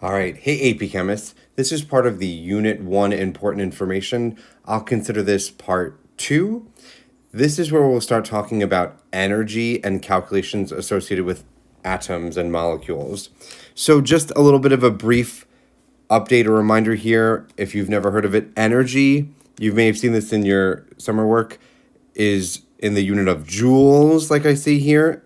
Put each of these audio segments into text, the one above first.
All right. Hey, AP Chemists. This is part of the Unit 1 important information. I'll consider this part 2. This is where we'll start talking about energy and calculations associated with atoms and molecules. So just a little bit of a brief update or reminder here. If you've never heard of it, energy, you may have seen this in your summer work, is in the unit of joules, like I see here.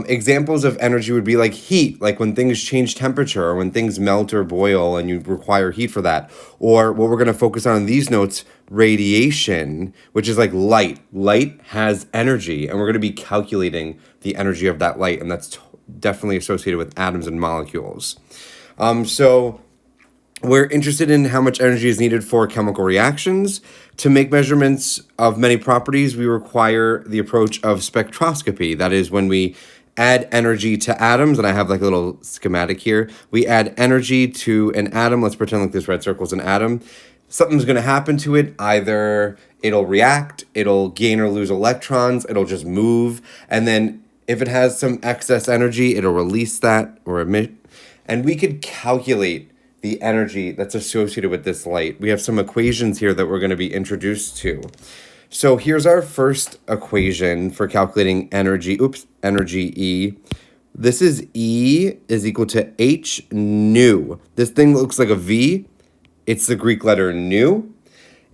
Examples of energy would be like heat, like when things change temperature or when things melt or boil and you require heat for that. Or what we're going to focus on in these notes, radiation, which is like light. Light has energy, and we're going to be calculating the energy of that light, and that's definitely associated with atoms and molecules. So we're interested in how much energy is needed for chemical reactions. To make measurements of many properties, we require the approach of spectroscopy. That is when we add energy to atoms, and I have like a little schematic here. We add energy to an atom. Let's pretend like this red circle is an atom. Something's going to happen to it. Either it'll react, it'll gain or lose electrons, it'll just move, and then if it has some excess energy, it'll release that or emit. And we could calculate the energy that's associated with this light. We have some equations here that we're going to be introduced to. So here's our first equation for calculating energy. Energy E. This is E is equal to H nu. This thing looks like a V. It's the Greek letter nu.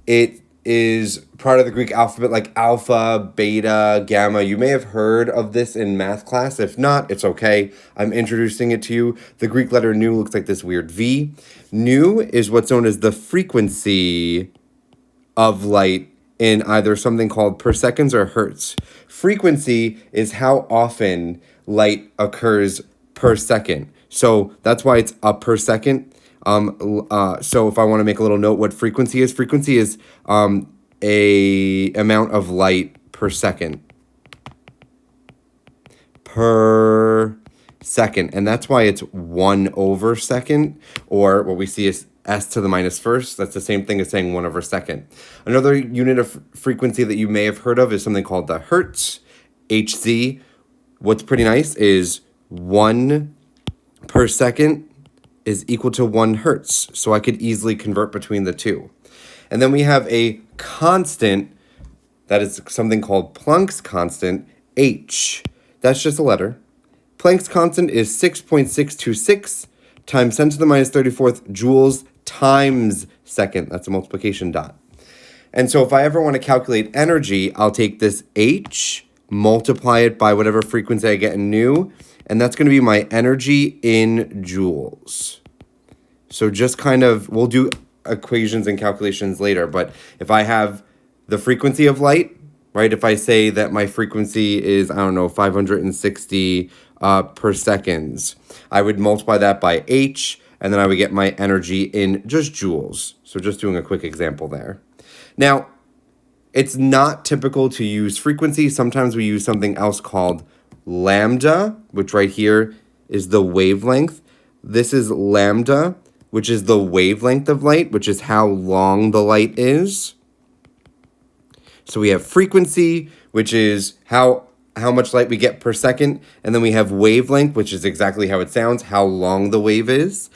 It is part of the Greek alphabet like alpha, beta, gamma. You may have heard of this in math class. If not, it's okay. I'm introducing it to you. The Greek letter nu looks like this weird V. Nu is what's known as the frequency of light in either something called per seconds or hertz. Frequency is how often light occurs per second. So that's why it's up per second. So if I want to make a little note what frequency is a amount of light per second. And that's why it's 1/second, or what we see is s to the minus first. That's the same thing as saying 1/second. Another unit of frequency that you may have heard of is something called the hertz, Hz. What's pretty nice is 1 per second is equal to 1 hertz. So I could easily convert between the two. And then we have a constant that is something called Planck's constant, H. That's just a letter. Planck's constant is 6.626 times 10 to the minus 34th joules times second. That's a multiplication dot. And so if I ever want to calculate energy, I'll take this H, multiply it by whatever frequency I get in nu, and that's going to be my energy in joules. So just kind of, we'll do equations and calculations later, but if I have the frequency of light, right, if I say that my frequency is, 560 per seconds, I would multiply that by H, and then I would get my energy in just joules. So just doing a quick example there. Now, it's not typical to use frequency. Sometimes we use something else called lambda, which right here is the wavelength. This is lambda, which is the wavelength of light, which is how long the light is. So we have frequency, which is how much light we get per second, and then we have wavelength, which is exactly how it sounds, how long the wave is.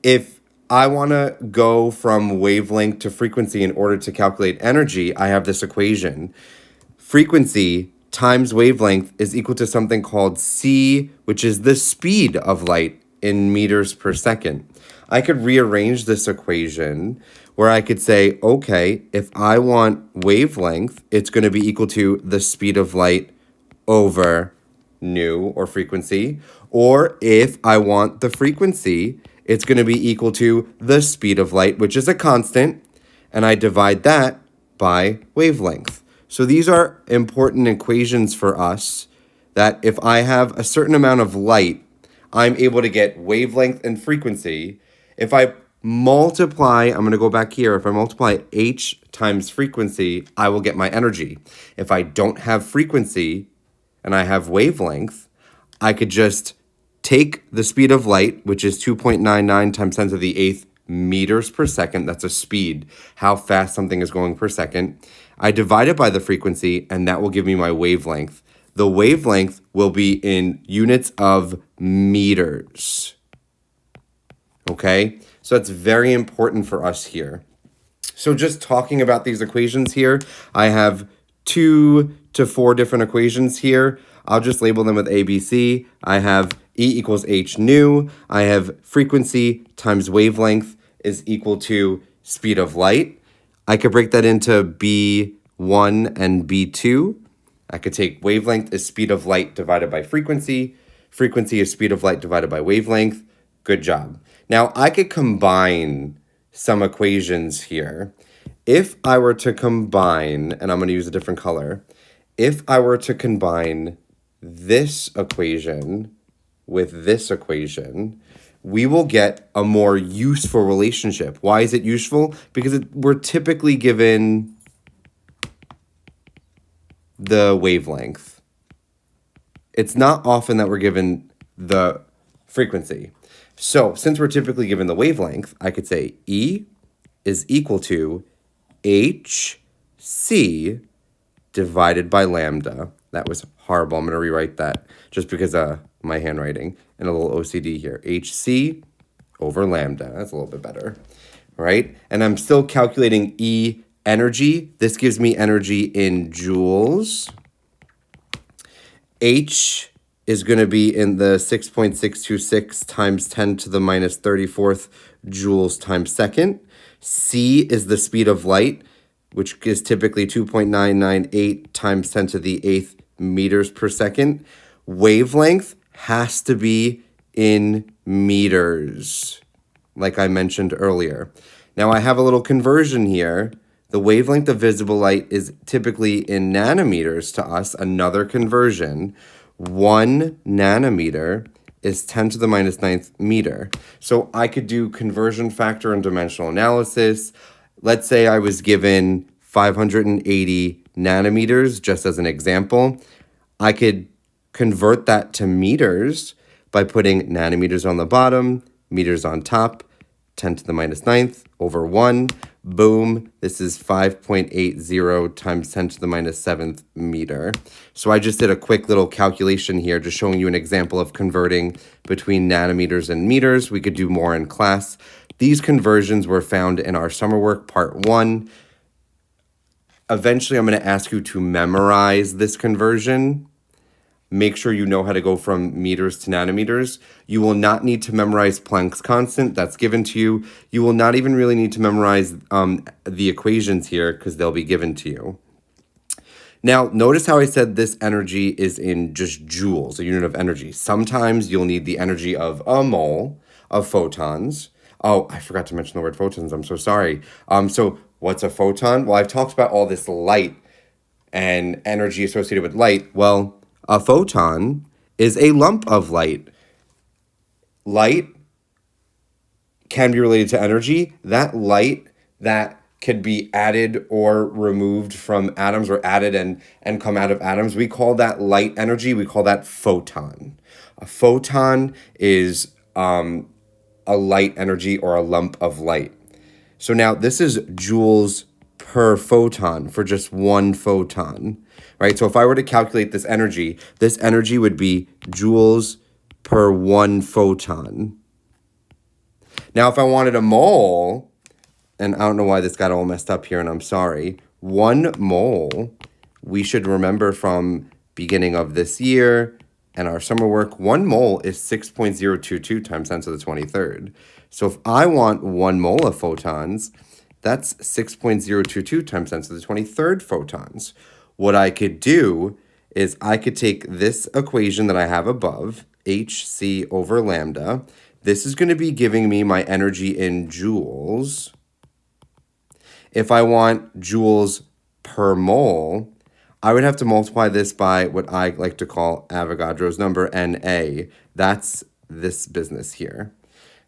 If I want to go from wavelength to frequency in order to calculate energy, I have this equation. Frequency times wavelength is equal to something called c, which is the speed of light in meters per second. I could rearrange this equation where I could say, okay, if I want wavelength, it's going to be equal to the speed of light over nu, or frequency. Or if I want the frequency, it's going to be equal to the speed of light, which is a constant, and I divide that by wavelength. So these are important equations for us, that if I have a certain amount of light, I'm able to get wavelength and frequency. If I multiply, I'm going to go back here, if I multiply H times frequency, I will get my energy. If I don't have frequency and I have wavelength, I could just take the speed of light, which is 2.99 times 10 to the 8th meters per second. That's a speed, how fast something is going per second. I divide it by the frequency, and that will give me my wavelength. The wavelength will be in units of meters. okay? So that's very important for us here. So just talking about these equations here, I have 2 to 4 different equations here. I'll just label them with ABC. I have E equals h nu. I have frequency times wavelength is equal to speed of light. I could break that into B1 and B2. I could take wavelength is speed of light divided by frequency. Frequency is speed of light divided by wavelength. Good job. Now I could combine some equations here. If I were to combine, and I'm going to use a different color, if I were to combine this equation with this equation, we will get a more useful relationship. Why is it useful? Because we're typically given the wavelength. It's not often that we're given the frequency. So since we're typically given the wavelength, I could say E is equal to hc divided by lambda. That was horrible. I'm going to rewrite that just because of my handwriting and a little OCD here. hc over lambda. That's a little bit better, right? And I'm still calculating E energy. This gives me energy in joules. H is going to be in the 6.626 times 10 to the minus 34th joules times second. C is the speed of light, which is typically 2.998 times 10 to the 8th meters per second. Wavelength has to be in meters, like I mentioned earlier. Now I have a little conversion here. The wavelength of visible light is typically in nanometers to us, another conversion. 1 nanometer is 10 to the minus 9th meter. So I could do conversion factor and dimensional analysis. Let's say I was given 580 nanometers, just as an example. I could convert that to meters by putting nanometers on the bottom, meters on top, 10 to the minus 9th over 1. Boom, this is 5.80 times 10 to the minus 7th meter. So I just did a quick little calculation here, just showing you an example of converting between nanometers and meters. We could do more in class. These conversions were found in our summer work, part 1. Eventually, I'm going to ask you to memorize this conversion. Make sure you know how to go from meters to nanometers. You will not need to memorize Planck's constant. That's given to you. You will not even really need to memorize the equations here because they'll be given to you. Now, notice how I said this energy is in just joules, a unit of energy. Sometimes you'll need the energy of a mole of photons. Oh, I forgot to mention the word photons. I'm so sorry. So what's a photon? Well, I've talked about all this light and energy associated with light. Well, a photon is a lump of light. Light can be related to energy. That light that could be added or removed from atoms or added and come out of atoms, we call that light energy. We call that photon. A photon is a light energy or a lump of light. So now this is joules per photon for just one photon, right? So if I were to calculate this energy would be joules per one photon. Now, if I wanted a mole, and I don't know why this got all messed up here, and I'm sorry, 1 mole, we should remember from beginning of this year and our summer work, 1 mole is 6.022 times 10 to the 23rd. So if I want 1 mole of photons, that's 6.022 times 10 to the 23rd photons. What I could do is I could take this equation that I have above, hc over lambda. This is going to be giving me my energy in joules. If I want joules per mole, I would have to multiply this by what I like to call Avogadro's number, Na. That's this business here.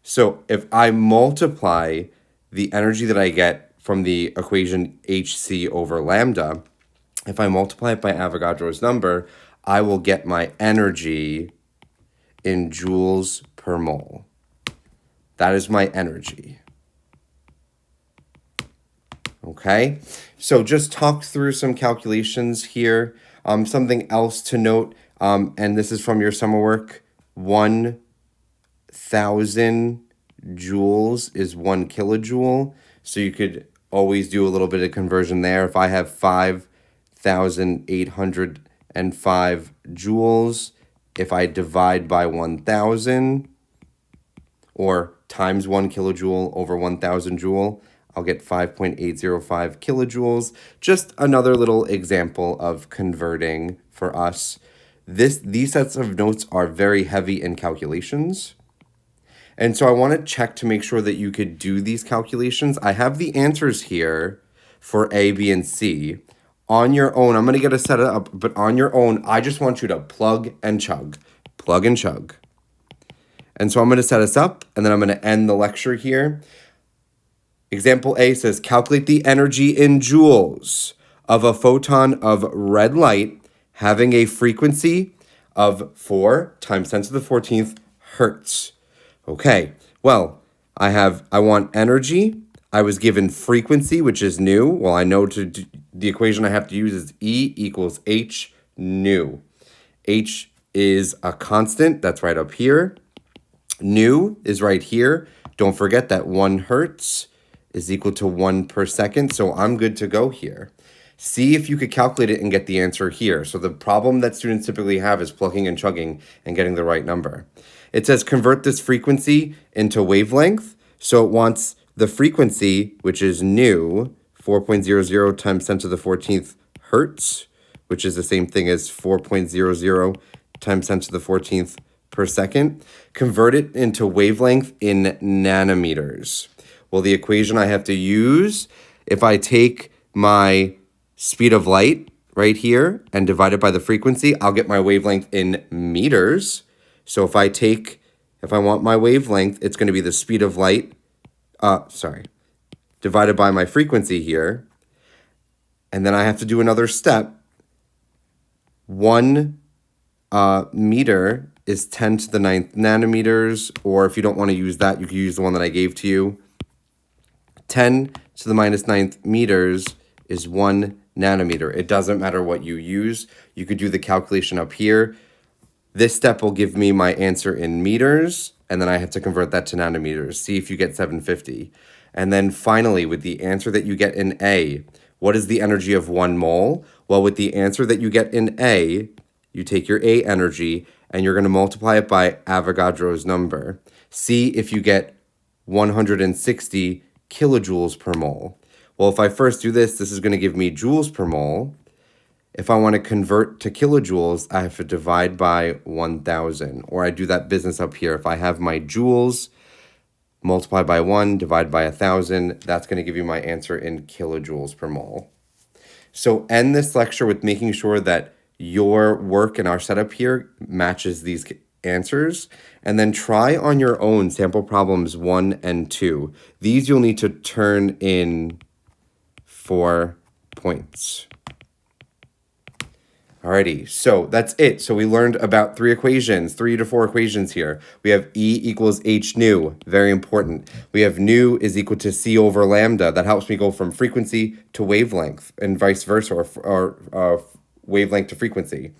So if I multiply the energy that I get from the equation hc over lambda, if I multiply it by Avogadro's number, I will get my energy in joules per mole. That is my energy. Okay, so just talk through some calculations here. Something else to note, and this is from your summer work, 1,000 joules is 1 kilojoule. So you could always do a little bit of conversion there. If I have 5,805 joules, if I divide by 1,000 or times 1 kilojoule over 1,000 joule, I'll get 5.805 kilojoules. Just another little example of converting for us. These sets of notes are very heavy in calculations. And so I want to check to make sure that you could do these calculations. I have the answers here for A, B, and C. On your own, I'm going to get a set up, but on your own, I just want you to plug and chug. Plug and chug. And so I'm going to set us up, and then I'm going to end the lecture here. Example A says, calculate the energy in joules of a photon of red light having a frequency of 4 times 10 to the 14th hertz. Okay, well, I want energy. I was given frequency, which is nu. Well, I know the equation I have to use is E equals H nu. H is a constant. That's right up here. Nu is right here. Don't forget that 1 hertz is equal to 1 per second. So I'm good to go here. See if you could calculate it and get the answer here. So the problem that students typically have is plugging and chugging and getting the right number. It says convert this frequency into wavelength. So it wants the frequency, which is nu, 4.00 times 10 to the 14th hertz, which is the same thing as 4.00 times 10 to the 14th per second. Convert it into wavelength in nanometers. Well, the equation I have to use, if I take my speed of light right here and divide it by the frequency, I'll get my wavelength in meters. So if I want my wavelength, it's going to be the speed of light, divided by my frequency here. And then I have to do another step. 1 meter is 10 to the 9th nanometers, or if you don't want to use that, you can use the one that I gave to you. 10 to the minus 9th meters is 1 nanometer. It doesn't matter what you use. You could do the calculation up here. This step will give me my answer in meters, and then I have to convert that to nanometers. See if you get 750. And then finally, with the answer that you get in A, what is the energy of 1 mole? Well, with the answer that you get in A, you take your A energy, and you're going to multiply it by Avogadro's number. See if you get 160 kilojoules per mole. Well, if I first do this, this is going to give me joules per mole. If I want to convert to kilojoules, I have to divide by 1,000. Or I do that business up here. If I have my joules, multiply by 1, divide by 1,000, that's going to give you my answer in kilojoules per mole. So end this lecture with making sure that your work in our setup here matches these answers. And then try on your own sample problems 1 and 2. These you'll need to turn in 4 points. Alrighty, so that's it. So we learned about 3 to 4 equations here. We have E equals H nu, very important. We have nu is equal to C over lambda. That helps me go from frequency to wavelength and vice versa, or wavelength to frequency.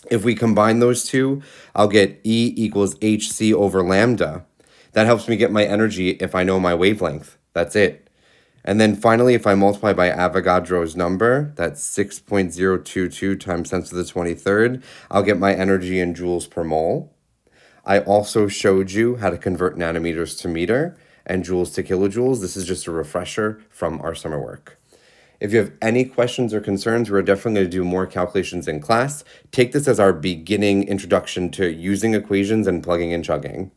If we combine those two, I'll get E equals HC over lambda. That helps me get my energy if I know my wavelength. That's it. And then finally, if I multiply by Avogadro's number, that's 6.022 times 10 to the 23rd, I'll get my energy in joules per mole. I also showed you how to convert nanometers to meter and joules to kilojoules. This is just a refresher from our summer work. If you have any questions or concerns, we're definitely going to do more calculations in class. Take this as our beginning introduction to using equations and plugging and chugging.